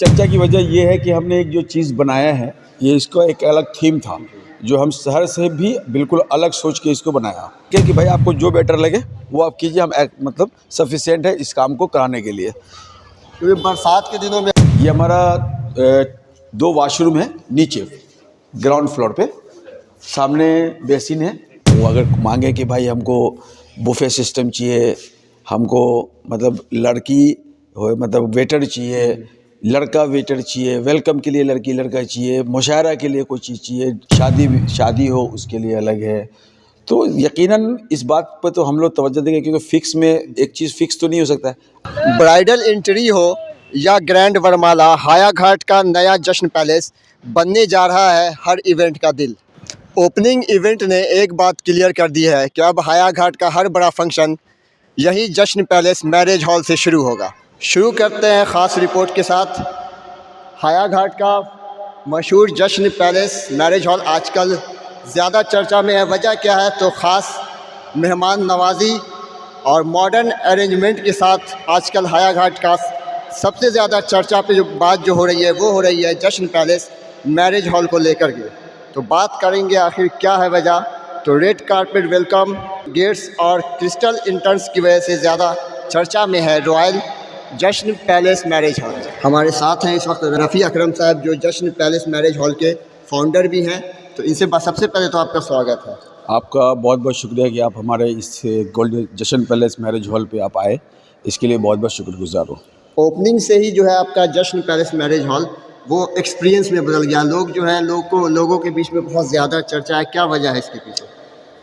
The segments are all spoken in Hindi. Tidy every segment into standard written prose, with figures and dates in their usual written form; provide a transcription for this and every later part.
चर्चा की वजह ये है कि हमने एक जो चीज़ बनाया है, ये इसका एक अलग थीम था जो हम शहर से भी बिल्कुल अलग सोच के इसको बनाया कि भाई आपको जो बेटर लगे वो आप कीजिए, हम मतलब सफिशिएंट है इस काम को कराने के लिए। क्योंकि बरसात के दिनों में ये हमारा 2 वॉशरूम है नीचे ग्राउंड फ्लोर पे, सामने बेसिन है। वो अगर मांगे कि भाई हमको बुफे सिस्टम चाहिए, हमको मतलब लड़की हो मतलब वेटर चाहिए, लड़का वेटर चाहिए, वेलकम के लिए लड़की लड़का चाहिए, मुशायरा के लिए कोई चीज़ चाहिए, शादी हो उसके लिए अलग है, तो यकीनन इस बात पर तो हम लोग तवज्जो देंगे क्योंकि फिक्स में एक चीज़ फिक्स तो नहीं हो सकता है। ब्राइडल एंट्री हो या ग्रैंड वरमाला, हाया घाट का नया जश्न पैलेस बनने जा रहा है हर इवेंट का दिल। ओपनिंग इवेंट ने एक बात क्लियर कर दी है कि अब हाया घाट का हर बड़ा फंक्शन यही जश्न पैलेस मैरिज हॉल से शुरू होगा। शुरू करते हैं ख़ास रिपोर्ट के साथ। हाया घाट का मशहूर जश्न पैलेस मैरिज हॉल आजकल ज़्यादा चर्चा में है। वजह क्या है? तो ख़ास मेहमान नवाजी और मॉडर्न अरेंजमेंट के साथ आजकल हाया घाट का सबसे ज़्यादा चर्चा पे जो बात जो हो रही है वो हो रही है जश्न पैलेस मैरिज हॉल को लेकर के। तो बात करेंगे आखिर क्या है वजह। तो रेड कारपेट वेलकम गेट्स और क्रिस्टल इंटर्न्स की वजह से ज़्यादा चर्चा में है रॉयल जश्न पैलेस मैरिज हॉल। हमारे साथ हैं इस वक्त रफ़ी अकरम साहब जो जश्न पैलेस मैरिज हॉल के फाउंडर भी हैं। तो इनसे सबसे पहले तो आपका स्वागत है। आपका बहुत बहुत शुक्रिया कि आप हमारे इस गोल्डन जश्न पैलेस मैरिज हॉल पे आप आए, इसके लिए बहुत बहुत शुक्रगुजार हूँ। ओपनिंग से ही जो है आपका जश्न पैलेस मैरिज हॉल वो एक्सपीरियंस में बदल गया। लोग जो है लोगों के बीच में बहुत ज़्यादा चर्चा है। क्या वजह है इसके पीछे?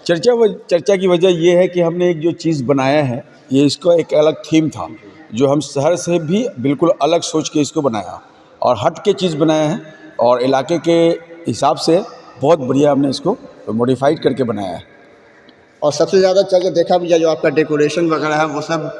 चर्चा की वजह ये है कि हमने एक जो चीज़ बनाया है, ये इसका एक अलग थीम था जो हम शहर से भी बिल्कुल अलग सोच के इसको बनाया और हट के चीज़ बनाया है और इलाके के हिसाब से बहुत बढ़िया हमने इसको मॉडिफाइड करके बनाया है। और सबसे ज़्यादा चर्चा देखा भी जाए जो आपका डेकोरेशन वगैरह है वो सब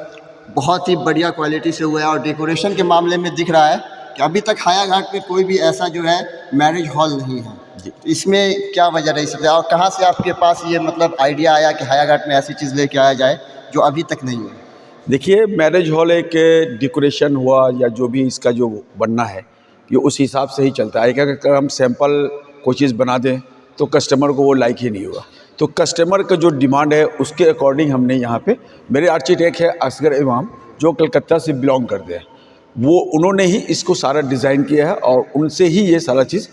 बहुत ही बढ़िया क्वालिटी से हुआ है। और डेकोरेशन के मामले में दिख रहा है कि अभी तक हाया घाट पे कोई भी ऐसा जो है मैरिज हॉल नहीं है। तो इसमें क्या वजह रही सकती है और कहाँ से आपके पास ये मतलब आइडिया आया कि हाया घाट में ऐसी चीज़ लेके आया जाए जो अभी तक नहीं है? देखिए, मैरिज हॉल एक डेकोरेशन हुआ या जो भी इसका जो बनना है ये उस हिसाब से ही चलता है। अगर हम सैंपल कोई चीज़ बना दें तो कस्टमर को वो लाइक ही नहीं होगा। तो कस्टमर का जो डिमांड है उसके अकॉर्डिंग हमने यहाँ पे, मेरे आर्किटेक्ट है असगर इमाम जो कलकत्ता से बिलोंग करते हैं, वो उन्होंने ही इसको सारा डिज़ाइन किया है और उनसे ही ये सारा चीज़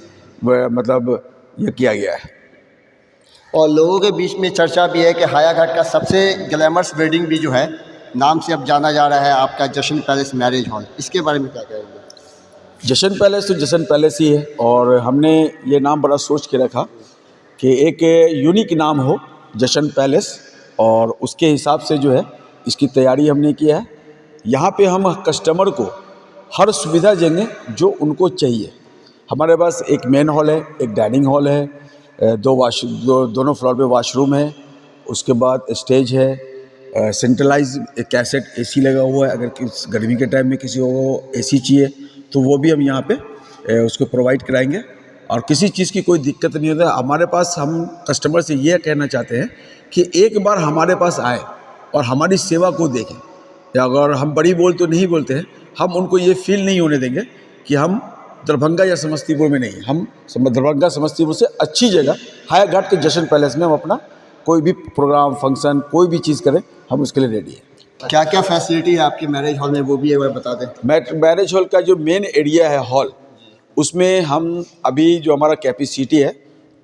मतलब ये किया गया है। और लोगों के बीच में चर्चा भी है कि हाया घाट का सबसे ग्लैमरस वेडिंग भी जो है नाम से अब जाना जा रहा है आपका जश्न पैलेस मैरिज हॉल। इसके बारे में क्या कहेंगे? जश्न पैलेस तो जश्न पैलेस ही है और हमने ये नाम बड़ा सोच के रखा कि एक यूनिक नाम हो जश्न पैलेस, और उसके हिसाब से जो है इसकी तैयारी हमने किया है। यहाँ पे हम कस्टमर को हर सुविधा देंगे जो उनको चाहिए। हमारे पास एक मेन हॉल है, एक डाइनिंग हॉल है, दोनों फ्लोर पे वॉशरूम है, उसके बाद स्टेज है, सेंट्रलाइज कैसेट एसी लगा हुआ है। अगर किस गर्मी के टाइम में किसी को एसी चाहिए तो वो भी हम यहाँ पे उसको प्रोवाइड कराएंगे और किसी चीज़ की कोई दिक्कत नहीं होता। हमारे पास हम कस्टमर से ये कहना चाहते हैं कि एक बार हमारे पास आए और हमारी सेवा को देखें। या अगर हम बड़ी बोल तो नहीं बोलते हैं, हम उनको ये फील नहीं होने देंगे कि हम दरभंगा या समस्तीपुर में नहीं, हम दरभंगा समस्तीपुर से अच्छी जगह हाया घाट के जश्न पैलेस में हम अपना कोई भी प्रोग्राम फंक्शन कोई भी चीज़ करें, हम उसके लिए रेडी हैं। क्या क्या फैसिलिटी है आपके मैरिज हॉल में वो भी एक बार बता दें। मैरिज हॉल का जो मेन एरिया है हॉल, उसमें हम अभी जो हमारा कैपेसिटी है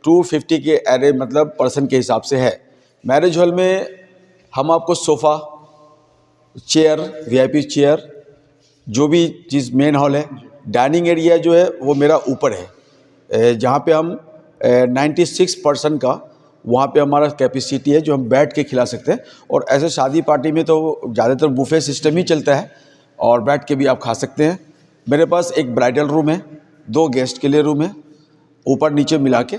250 के एरे मतलब पर्सन के हिसाब से है। मैरिज हॉल में हम आपको सोफ़ा, चेयर, वीआईपी चेयर, जो भी चीज़ मेन हॉल है। डाइनिंग एरिया जो है वो मेरा ऊपर है जहाँ पे हम 96 पर्सन का वहाँ पे हमारा कैपेसिटी है जो हम बैठ के खिला सकते हैं। और ऐसे शादी पार्टी में तो ज़्यादातर बुफे सिस्टम ही चलता है और बैठ के भी आप खा सकते हैं। मेरे पास एक ब्राइडल रूम है, 2 गेस्ट के लिए रूम है, ऊपर नीचे मिला के।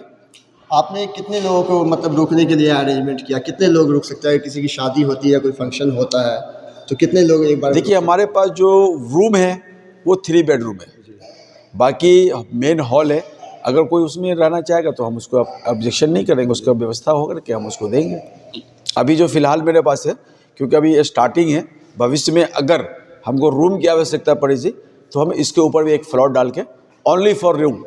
आपने कितने लोगों को मतलब रुकने के लिए अरेंजमेंट किया? कितने लोग रुक सकते हैं? किसी की शादी होती है, कोई फंक्शन होता है तो कितने लोग एक बार? देखिए, हमारे पास जो रूम है वो 3 बेडरूम है, बाकी मेन हॉल है। अगर कोई उसमें रहना चाहेगा तो हम उसको ऑब्जेक्शन नहीं करेंगे, उसका व्यवस्था होकर के हम उसको देंगे। अभी जो फ़िलहाल मेरे पास है, क्योंकि अभी ये स्टार्टिंग है, भविष्य में अगर हमको रूम की आवश्यकता पड़ेगी तो हम इसके ऊपर भी एक फ्लोर डाल के ओनली फॉर रूम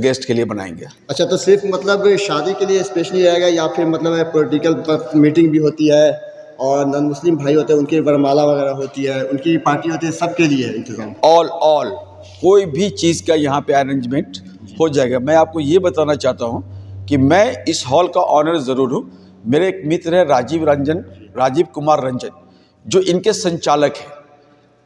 गेस्ट के लिए बनाएंगे। अच्छा, तो सिर्फ मतलब शादी के लिए स्पेशली रहेगा या फिर मतलब पॉलिटिकल मीटिंग भी होती है और नॉन मुस्लिम भाई होते हैं उनकी वरमाला वगैरह होती है, उनकी पार्टी होती है, सबके लिए है इंतज़ाम? ऑल कोई भी चीज़ का यहाँ पे अरेंजमेंट हो जाएगा। मैं आपको ये बताना चाहता हूँ कि मैं इस हॉल का ऑनर ज़रूर हूँ। मेरे एक मित्र हैं राजीव कुमार रंजन, जो इनके संचालक हैं।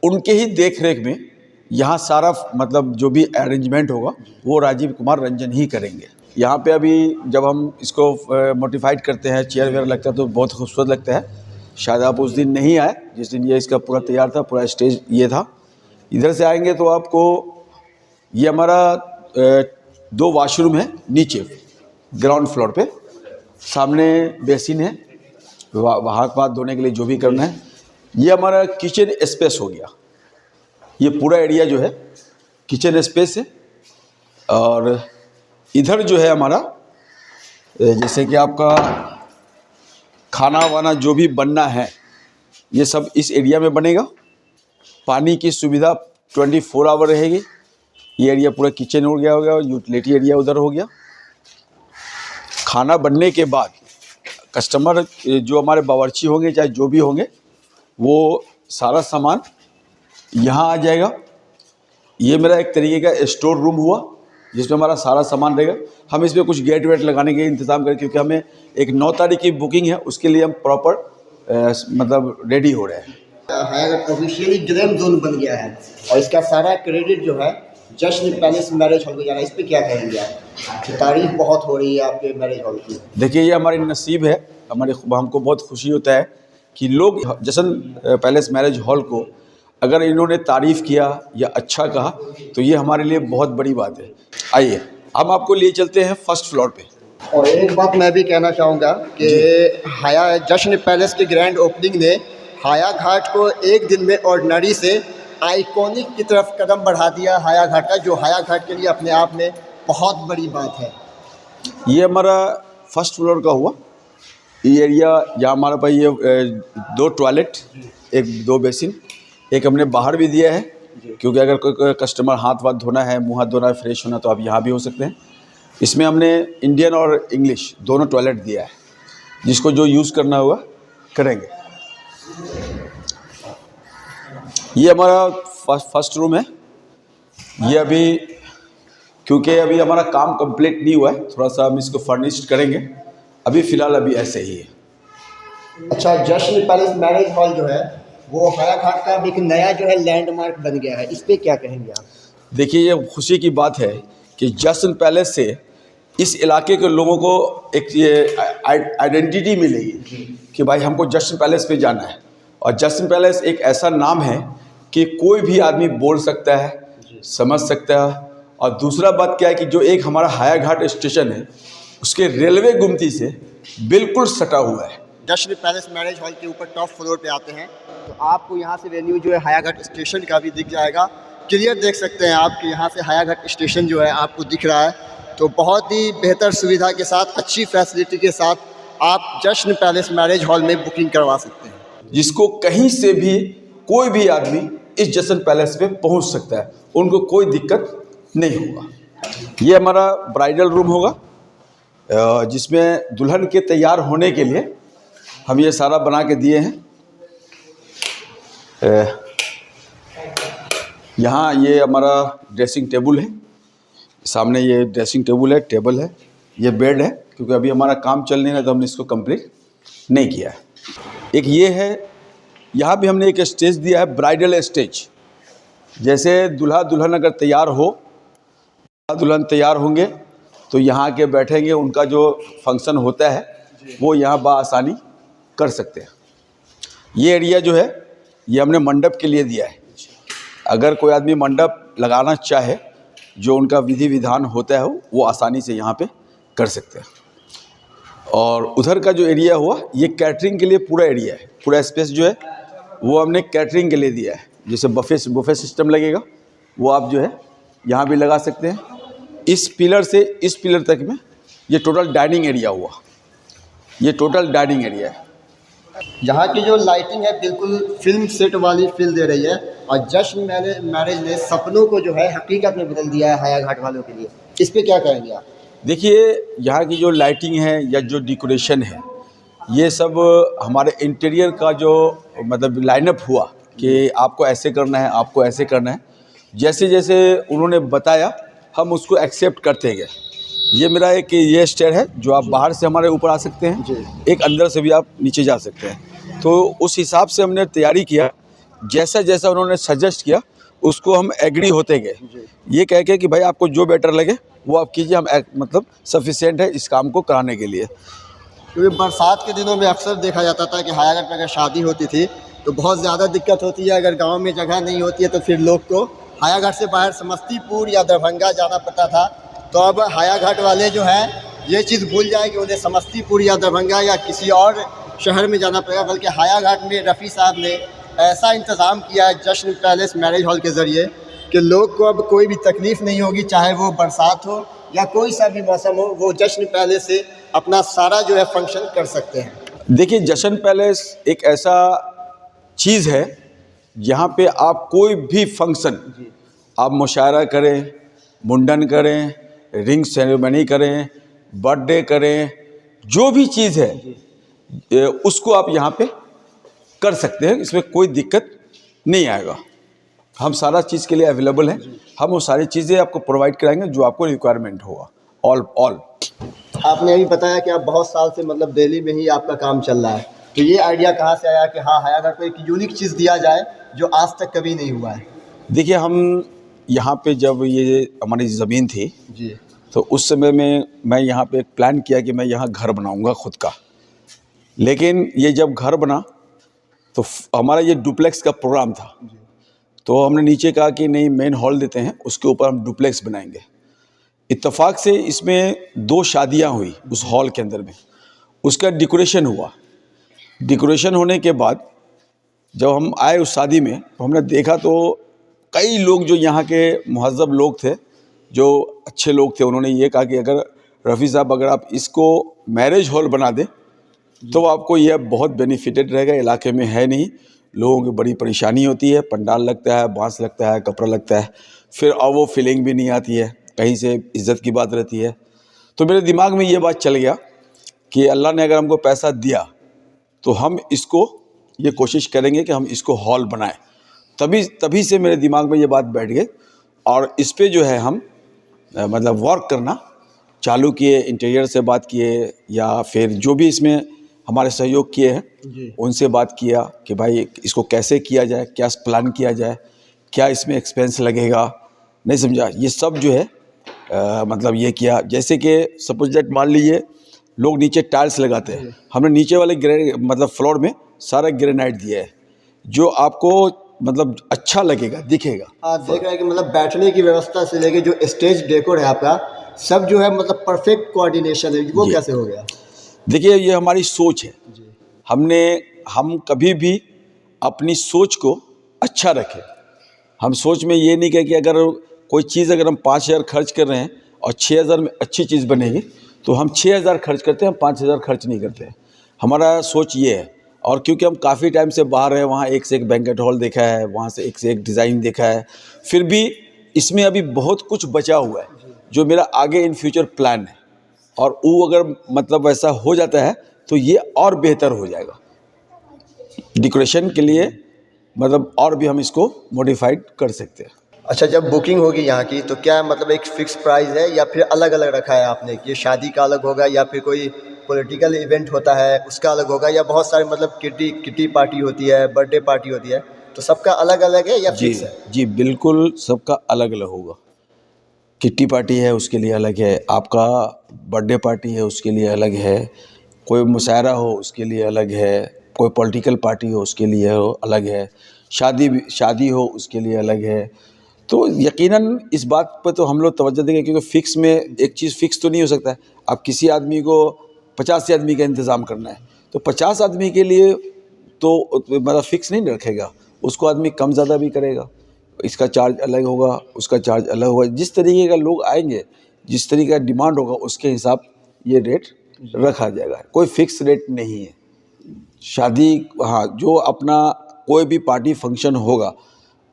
उनके ही देख रेख में यहाँ सारा मतलब जो भी अरेंजमेंट होगा वो राजीव कुमार रंजन ही करेंगे। यहाँ पे अभी जब हम इसको मोडिफाइड करते हैं, चेयर वेयर लगता है तो बहुत खूबसूरत लगता है। शायद आप उस दिन नहीं आए जिस दिन ये इसका पूरा तैयार था, पूरा स्टेज ये था। इधर से आएंगे तो आपको ये हमारा 2 वॉशरूम है नीचे ग्राउंड फ्लोर पे, सामने बेसिन है, वहाँ हाथ धोने के लिए जो भी करना है। ये हमारा किचन स्पेस हो गया, ये पूरा एरिया जो है किचन स्पेस है। और इधर जो है हमारा जैसे कि आपका खाना वाना जो भी बनना है ये सब इस एरिया में बनेगा। पानी की सुविधा 24 आवर रहेगी। ये एरिया पूरा किचन हो गया होगा, यूटिलिटी एरिया उधर हो गया। खाना बनने के बाद कस्टमर जो हमारे बावर्ची होंगे चाहे जो भी होंगे वो सारा सामान यहाँ आ जाएगा। ये मेरा एक तरीके का स्टोर रूम हुआ जिसमें हमारा सारा सामान रहेगा। हम इसमें कुछ गेट वेट लगाने के इंतज़ाम करें क्योंकि हमें एक 9 तारीख की बुकिंग है, उसके लिए हम प्रॉपर मतलब रेडी हो रहे हैं। ऑफिशियली ग्रैंड जोन बन गया है और इसका सारा क्रेडिट जो है जश्न पैलेस मैरिज हॉल को जा रहा है। इस पर क्या कहेंगे आप? तारीफ बहुत हो रही है आपके मैरिज हॉल की। देखिए ये हमारी नसीब है, हमको बहुत खुशी होता है कि लोग जश्न पैलेस मैरिज हॉल को अगर इन्होंने तारीफ़ किया या अच्छा कहा तो ये हमारे लिए बहुत बड़ी बात है। आइए हम आपको लिए चलते हैं फर्स्ट फ्लोर पे। और एक बात मैं भी कहना चाहूँगा कि हाया जश्न पैलेस के ग्रैंड ओपनिंग ने हाया घाट को एक दिन में ऑर्डिनरी से आइकॉनिक की तरफ कदम बढ़ा दिया हाया घाट का, जो हाया घाट के लिए अपने आप में बहुत बड़ी बात है। ये हमारा फर्स्ट फ्लोर का हुआ ये एरिया, जहाँ हमारे पास ये 2 टॉयलेट, 2 बेसिन, एक हमने बाहर भी दिया है क्योंकि अगर कोई कस्टमर हाथ वाथ धोना है, मुँह हाथ धोना है, फ्रेश होना, तो आप यहाँ भी हो सकते हैं। इसमें हमने इंडियन और इंग्लिश दोनों टॉयलेट दिया है, जिसको जो यूज़ करना होगा करेंगे। ये हमारा फर्स्ट रूम है। ये अभी क्योंकि अभी हमारा काम कंप्लीट नहीं हुआ है, थोड़ा सा हम इसको फर्निश्ड करेंगे। अभी फ़िलहाल अभी ऐसे ही है। अच्छा, जश्न पैलेस मैरिज हॉल जो है वो हाया घाट का एक नया जो है लैंडमार्क बन गया है, इस पर क्या कहेंगे आप? देखिए ये खुशी की बात है कि जश्न पैलेस से इस इलाके के लोगों को एक ये आइडेंटिटी मिलेगी कि भाई हमको जश्न पैलेस पे जाना है। और जश्न पैलेस एक ऐसा नाम है कि कोई भी आदमी बोल सकता है, समझ सकता है। और दूसरा बात क्या है कि जो एक हमारा हाया घाट स्टेशन है उसके रेलवे गुमती से बिल्कुल सटा हुआ है। जश्न पैलेस मैरिज हॉल के ऊपर टॉप फ्लोर पे आते हैं तो आपको यहाँ से वेन्यू जो है हाया घाट स्टेशन का भी दिख जाएगा। क्लियर देख सकते हैं आप कि यहाँ से हाया घाट स्टेशन जो है आपको दिख रहा है। तो बहुत ही बेहतर सुविधा के साथ, अच्छी फैसिलिटी के साथ आप जश्न पैलेस मैरिज हॉल में बुकिंग करवा सकते हैं, जिसको कहीं से भी कोई भी आदमी इस जश्न पैलेस पे पहुंच सकता है, उनको कोई दिक्कत नहीं होगा। ये हमारा ब्राइडल रूम होगा जिसमें दुल्हन के तैयार होने के लिए हम ये सारा बना के दिए हैं। यहाँ ये हमारा ड्रेसिंग टेबल है, सामने ये ड्रेसिंग टेबल है, ये बेड है क्योंकि अभी हमारा काम चल नहीं रहा तो हमने इसको कंप्लीट नहीं किया है। एक ये है, यहाँ भी हमने एक स्टेज दिया है, ब्राइडल स्टेज। जैसे दूल्हा दुल्हन अगर तैयार हो, दुल्हन तैयार होंगे तो यहाँ के बैठेंगे, उनका जो फंक्शन होता है वो यहाँ बआसानी कर सकते हैं। ये एरिया जो है ये हमने मंडप के लिए दिया है। अगर कोई आदमी मंडप लगाना चाहे, जो उनका विधि विधान होता है वो आसानी से यहाँ पे कर सकते हैं। और उधर का जो एरिया हुआ ये कैटरिंग के लिए पूरा एरिया है, पूरा स्पेस जो है वो हमने कैटरिंग के लिए दिया है। जैसे बुफे सिस्टम लगेगा वो आप जो है यहाँ भी लगा सकते हैं। इस पिलर से इस पिलर तक में ये टोटल डाइनिंग एरिया हुआ, ये टोटल डाइनिंग एरिया है। यहाँ की जो लाइटिंग है बिल्कुल फिल्म सेट वाली फील दे रही है और जश्न मैरिज ने सपनों को जो है हकीकत में बदल दिया है हाया घाट वालों के लिए। इस पे क्या कहेंगे आप? देखिए, यहाँ की जो लाइटिंग है या जो डेकोरेशन है, ये सब हमारे इंटीरियर का जो मतलब लाइनअप हुआ कि आपको ऐसे करना है, आपको ऐसे करना है, जैसे जैसे उन्होंने बताया हम उसको एक्सेप्ट करते गए। ये मेरा एक ये स्टेयर है जो आप बाहर से हमारे ऊपर आ सकते हैं, एक अंदर से भी आप नीचे जा सकते हैं। तो उस हिसाब से हमने तैयारी किया, जैसा जैसा उन्होंने सजेस्ट किया उसको हम एग्री होते गए, ये कह के कि भाई आपको जो बेटर लगे वो आप कीजिए, हम मतलब सफिशिएंट है इस काम को कराने के लिए। क्योंकि बरसात के दिनों में अक्सर देखा जाता था कि हाया घाट में अगर शादी होती थी तो बहुत ज़्यादा दिक्कत होती है। अगर गांव में जगह नहीं होती है तो फिर लोग को हाया घाट से बाहर समस्तीपुर या दरभंगा जाना पड़ता था। तो अब हाया घाट वाले जो हैं ये चीज़ भूल जाए कि उन्हें समस्तीपुर या दरभंगा या किसी और शहर में जाना पड़ेगा, बल्कि हाया घाट में रफ़ी साहब ने ऐसा इंतज़ाम किया है जश्न पैलेस मैरिज हॉल के ज़रिए कि लोग को अब कोई भी तकलीफ़ नहीं होगी, चाहे वो बरसात हो या कोई सा भी मौसम हो, वो जश्न पैलेस से अपना सारा जो है फंक्शन कर सकते हैं। देखिए, जश्न पैलेस एक ऐसा चीज़ है यहाँ पे आप कोई भी फंक्शन, आप मुशायरा करें, मुंडन करें, रिंग सेरेमनी करें, बर्थडे करें, जो भी चीज़ है उसको आप यहाँ पे कर सकते हैं, इसमें कोई दिक्कत नहीं आएगा। हम सारा चीज़ के लिए अवेलेबल हैं, हम वो सारी चीज़ें आपको प्रोवाइड कराएंगे जो आपको रिक्वायरमेंट होगा। ऑल आपने अभी बताया कि आप बहुत साल से मतलब दिल्ली में ही आपका काम चल रहा है, तो ये आइडिया कहाँ से आया कि हाँ हाया घाट को एक यूनिक चीज़ दिया जाए जो आज तक कभी नहीं हुआ है? देखिए, हम यहाँ पे जब ये हमारी ज़मीन थी जी, तो उस समय में मैं यहाँ पे एक प्लान किया कि मैं यहाँ घर बनाऊँगा खुद का। लेकिन ये जब घर बना तो हमारा ये डुप्लेक्स का प्रोग्राम था, तो हमने नीचे कहा कि नहीं, मेन हॉल देते हैं, उसके ऊपर हम डुप्लेक्स बनाएंगे। इत्तेफाक से इसमें 2 शादियाँ हुई उस हॉल के अंदर में, उसका डेकोरेशन हुआ। डेकोरेशन होने के बाद जब हम आए उस शादी में तो हमने देखा तो कई लोग जो यहाँ के मुहज़्ज़ब लोग थे, जो अच्छे लोग थे, उन्होंने ये कहा कि अगर रफ़ी साहब अगर आप इसको मैरिज हॉल बना दें तो आपको यह बहुत बेनिफिटेड रहेगा। इलाके में है नहीं, लोगों की बड़ी परेशानी होती है, पंडाल लगता है, बांस लगता है, कपड़ा लगता है, फिर अब वो फीलिंग भी नहीं आती है, कहीं से इज़्ज़त की बात रहती है। तो मेरे दिमाग में ये बात चल गया कि अल्लाह ने अगर हमको पैसा दिया तो हम इसको ये कोशिश करेंगे कि हम इसको हॉल बनाएं। तभी से मेरे दिमाग में ये बात बैठ गई और इस पे जो है हम मतलब वर्क करना चालू किए, इंटीरियर से बात किए या फिर जो भी इसमें हमारे सहयोग किए हैं उनसे बात किया कि भाई इसको कैसे किया जाए, क्या प्लान किया जाए, क्या इसमें एक्सपेंस लगेगा, नहीं समझा, ये सब जो है मतलब ये किया। जैसे कि सपोज दैट मान लीजिए लोग नीचे टाइल्स लगाते हैं, हमने नीचे वाले मतलब फ्लोर में सारा ग्रेनाइट दिया है जो आपको मतलब अच्छा लगेगा, दिखेगा। हाँ, देख रहे हैं कि मतलब बैठने की व्यवस्था से लेके जो स्टेज डेकोर है आपका, सब जो है मतलब परफेक्ट कोऑर्डिनेशन है, वो कैसे हो गया? देखिए, ये हमारी सोच है। हम कभी भी अपनी सोच को अच्छा रखें। हम सोच में ये नहीं कहें कि अगर कोई चीज़ अगर हम 5,000 खर्च कर रहे हैं और 6,000 में अच्छी चीज़ बनेगी तो हम 6,000 खर्च करते हैं, हम 5,000 खर्च नहीं करते हैं। हमारा सोच ये है। और क्योंकि हम काफ़ी टाइम से बाहर हैं, वहाँ एक से एक बैंक्वेट हॉल देखा है, वहाँ से एक डिज़ाइन देखा है, फिर भी इसमें अभी बहुत कुछ बचा हुआ है जो मेरा आगे इन फ्यूचर प्लान है, और वो अगर मतलब ऐसा हो जाता है तो ये और बेहतर हो जाएगा डेकोरेशन के लिए, मतलब और भी हम इसको मॉडिफाइड कर सकते हैं। अच्छा, जब बुकिंग होगी यहाँ की तो क्या मतलब एक फ़िक्स प्राइस है या फिर अलग अलग रखा है आपने कि शादी का अलग होगा या फिर कोई पॉलिटिकल इवेंट होता है उसका अलग होगा, या बहुत सारे मतलब किटी पार्टी होती है, बर्थडे पार्टी होती है, तो सबका अलग अलग है या फिक्स है? जी बिल्कुल, सबका अलग अलग होगा। किट्टी पार्टी है उसके लिए अलग है, आपका बर्थडे पार्टी है उसके लिए अलग है, कोई मुशायरा हो उसके लिए अलग है, कोई पॉलिटिकल पार्टी हो उसके लिए हो अलग है, शादी हो उसके लिए अलग है। तो यकीनन इस बात पर तो हम लोग तवज्जो देंगे, क्योंकि फ़िक्स में एक चीज़ फ़िक्स तो नहीं हो सकता है। अब किसी आदमी को 50 आदमी का इंतज़ाम करना है तो 50 आदमी के लिए तो मतलब फ़िक्स नहीं रखेगा, उसको आदमी कम ज़्यादा भी करेगा, इसका चार्ज अलग होगा, उसका चार्ज अलग होगा। जिस तरीके का लोग आएंगे, जिस तरीके का डिमांड होगा उसके हिसाब ये रेट रखा जाएगा, कोई फ़िक्स रेट नहीं है। शादी, हाँ, जो अपना कोई भी पार्टी फंक्शन होगा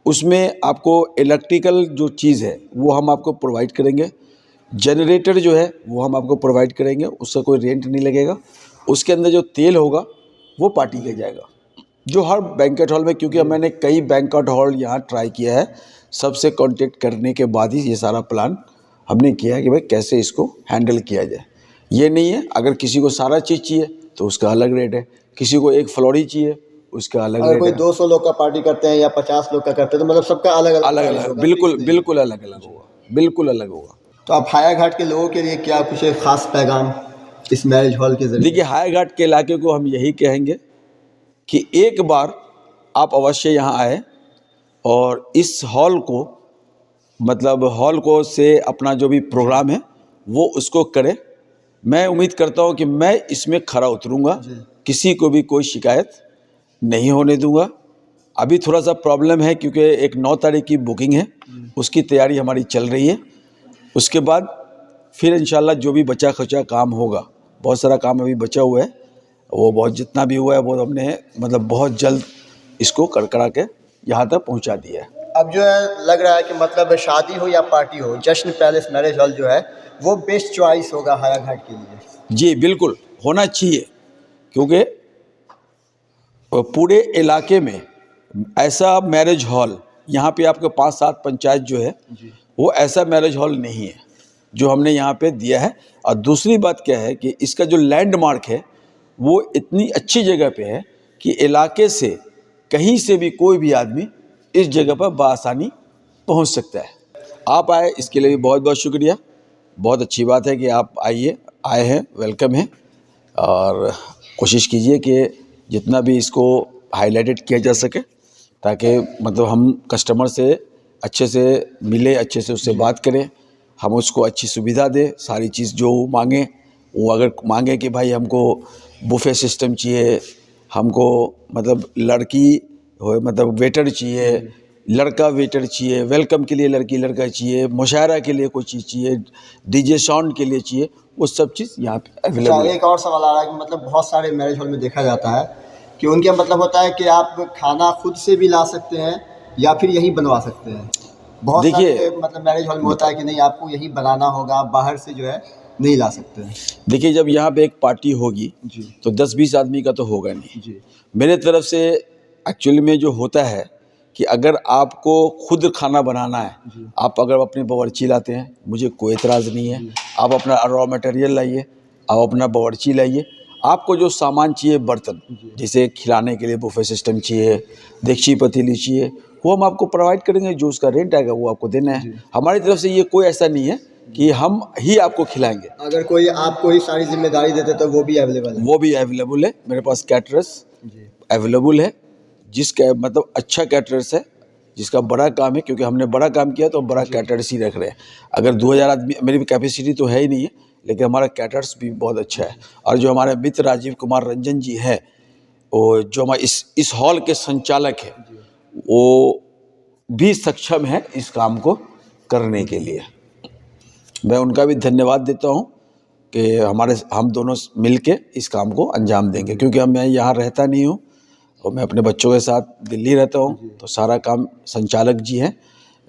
उसमें आपको इलेक्ट्रिकल जो चीज़ है वो हम आपको प्रोवाइड करेंगे। जनरेटर जो है वो हम आपको प्रोवाइड करेंगे, उसका कोई रेंट नहीं लगेगा। उसके अंदर जो तेल होगा वो पार्टी का जाएगा, जो हर बैंकेट हॉल में, क्योंकि मैंने कई बैंकेट हॉल यहाँ ट्राई किया है, सबसे कांटेक्ट करने के बाद ही ये सारा प्लान हमने किया है कि भाई कैसे इसको हैंडल किया जाए। ये नहीं है अगर किसी को सारा चीज़ चाहिए तो उसका अलग रेट है, किसी को एक फ्लोर ही चाहिए उसका अलग अगर रेट कोई है। 200 लोग का पार्टी करते हैं या 50 लोग का करते हैं तो मतलब सबका अलग अलग अलग प्राइस अलग, होगा, बिल्कुल फिक्स नहीं। बिल्कुल अलग अलग होगा, बिल्कुल अलग होगा। तो आप हायाघाट के लोगों के लिए क्या कुछ एक खास पैगाम इस मैरिज हॉल के जरिए? देखिए, हायाघाट के इलाके को हम यही कहेंगे कि एक बार आप अवश्य यहाँ आए और इस हॉल को, मतलब हॉल को से अपना जो भी प्रोग्राम है वो उसको करें। मैं उम्मीद करता हूँ कि मैं इसमें खरा उतरूँगा, किसी को भी कोई शिकायत नहीं होने दूंगा। अभी थोड़ा सा प्रॉब्लम है क्योंकि एक 9 तारीख की बुकिंग है, उसकी तैयारी हमारी चल रही है। उसके बाद फिर इंशाल्लाह जो भी बचा खुचा काम होगा, बहुत सारा काम अभी बचा हुआ है, वो बहुत जितना भी हुआ है वो हमने मतलब बहुत जल्द इसको करा के यहाँ तक पहुँचा दिया है। अब जो है लग रहा है कि मतलब शादी हो या पार्टी हो, जश्न पैलेस मैरिज हॉल जो है वो बेस्ट चॉइस होगा हायाघाट के लिए। जी बिल्कुल होना चाहिए, क्योंकि पूरे इलाके में ऐसा मैरिज हॉल, यहाँ पे आपके 5-7 पंचायत जो है वो ऐसा मैरिज हॉल नहीं है जो हमने यहाँ पे दिया है। और दूसरी बात क्या है कि इसका जो लैंडमार्क है वो इतनी अच्छी जगह पे है कि इलाके से कहीं से भी कोई भी आदमी इस जगह पर बआसानी पहुँच सकता है। आप आए इसके लिए भी बहुत बहुत शुक्रिया। बहुत अच्छी बात है कि आप आए हैं, वेलकम है। और कोशिश कीजिए कि जितना भी इसको हाईलाइटेड किया जा सके, ताकि मतलब हम कस्टमर से अच्छे से मिले, अच्छे से उससे बात करें, हम उसको अच्छी सुविधा दें। सारी चीज़ जो वो मांगे, वो अगर मांगे कि भाई हमको बुफे सिस्टम चाहिए, हमको मतलब लड़की हो मतलब वेटर चाहिए, लड़का वेटर चाहिए, वेलकम के लिए लड़की लड़का चाहिए, मुशायरा के लिए कोई चीज़ चाहिए, डीजे साउंड के लिए चाहिए, वो सब चीज़ यहाँ पे अच्छा, अवेलेबल है। एक और सवाल आ रहा है कि मतलब बहुत सारे मैरिज हॉल में देखा जाता है कि उनके मतलब होता है कि आप खाना खुद से भी ला सकते हैं या फिर यही बनवा सकते हैं। बहुत देखिए- सारे मतलब मैरिज हॉल में होता है कि नहीं आपको यही बनाना होगा, आप बाहर से जो है नहीं ला सकते हैं। देखिए, जब यहाँ पे एक पार्टी होगी जी तो 10-20 आदमी का तो होगा नहीं। जी मेरे तरफ से एक्चुअली में जो होता है कि अगर आपको खुद खाना बनाना है, आप अगर अपनी बावर्ची लाते हैं, मुझे कोई एतराज़ नहीं है। आप अपना रॉ मटेरियल लाइए, आप अपना बावर्ची लाइए, आपको जो सामान चाहिए, बर्तन जैसे खिलाने के लिए बुफे सिस्टम चाहिए, देगची पतीली चाहिए, वो हम आपको प्रोवाइड करेंगे। जो उसका रेंट आएगा वो आपको देना है। हमारी तरफ से ये कोई ऐसा नहीं है कि हम ही आपको खिलाएंगे। अगर कोई आपको ही सारी जिम्मेदारी देते तो वो भी अवेलेबल है। वो भी अवेलेबल है, मेरे पास कैटरर्स जी अवेलेबल है, जिसका मतलब अच्छा कैटरर्स है, जिसका बड़ा काम है, क्योंकि हमने बड़ा काम किया तो हम बड़ा कैटरर्स ही रख रहे हैं। अगर 2000 आदमी, मेरी भी कैपेसिटी तो है ही नहीं है, लेकिन हमारा कैटरर्स भी बहुत अच्छा है। और जो हमारे मित्र राजीव कुमार रंजन जी हैं, वो जो हमारे इस हॉल के संचालक हैं, वो भी सक्षम है इस काम को करने के लिए। मैं उनका भी धन्यवाद देता हूँ कि हम दोनों मिलके इस काम को अंजाम देंगे, क्योंकि मैं यहाँ रहता नहीं हूँ और मैं अपने बच्चों के साथ दिल्ली रहता हूँ, तो सारा काम संचालक जी हैं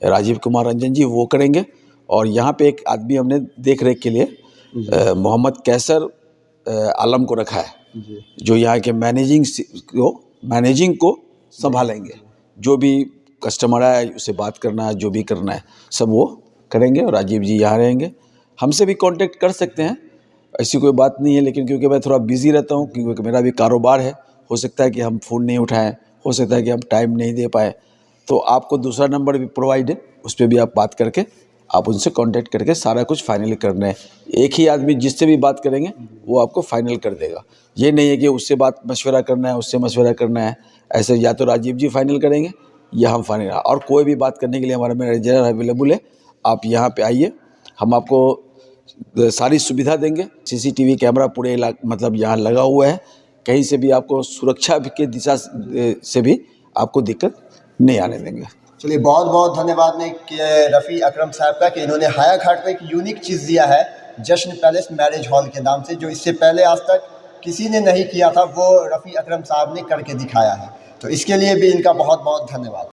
राजीव कुमार रंजन जी, वो करेंगे। और यहाँ पे एक आदमी हमने देख रेख के लिए मोहम्मद कैसर आलम को रखा है, जो यहाँ के मैनेजिंग को संभालेंगे। जो भी कस्टमर आए उससे बात करना है, जो भी करना है सब वो करेंगे। और राजीव जी यहाँ रहेंगे, हमसे भी कांटेक्ट कर सकते हैं, ऐसी कोई बात नहीं है। लेकिन क्योंकि मैं थोड़ा बिजी रहता हूँ, क्योंकि मेरा भी कारोबार है, हो सकता है कि हम फ़ोन नहीं उठाएं, हो सकता है कि हम टाइम नहीं दे पाए, तो आपको दूसरा नंबर भी प्रोवाइड है, उस पर भी आप बात करके आप उनसे कांटेक्ट करके सारा कुछ फाइनल करना है। एक ही आदमी जिससे भी बात करेंगे वो आपको फाइनल कर देगा। ये नहीं है कि उससे बात मशवरा करना है, उससे मशवरा करना है, ऐसे या तो राजीव जी फाइनल करेंगे या हम फाइनल। और कोई भी बात करने के लिए हमारा मैनेजर अवेलेबल है, आप यहाँ पे आइए, हम आपको सारी सुविधा देंगे। सीसीटीवी कैमरा पूरे मतलब यहाँ लगा हुआ है, कहीं से भी आपको सुरक्षा के दिशा से भी आपको दिक्कत नहीं आने देंगे। चलिए, बहुत बहुत धन्यवाद ने कि रफ़ी अकरम साहब का कि इन्होंने हायाघाट में एक यूनिक चीज़ दिया है जश्न पैलेस मैरिज हॉल के नाम से, जो इससे पहले आज तक किसी ने नहीं किया था वो रफ़ी अकरम साहब ने करके दिखाया है। तो इसके लिए भी इनका बहुत बहुत धन्यवाद।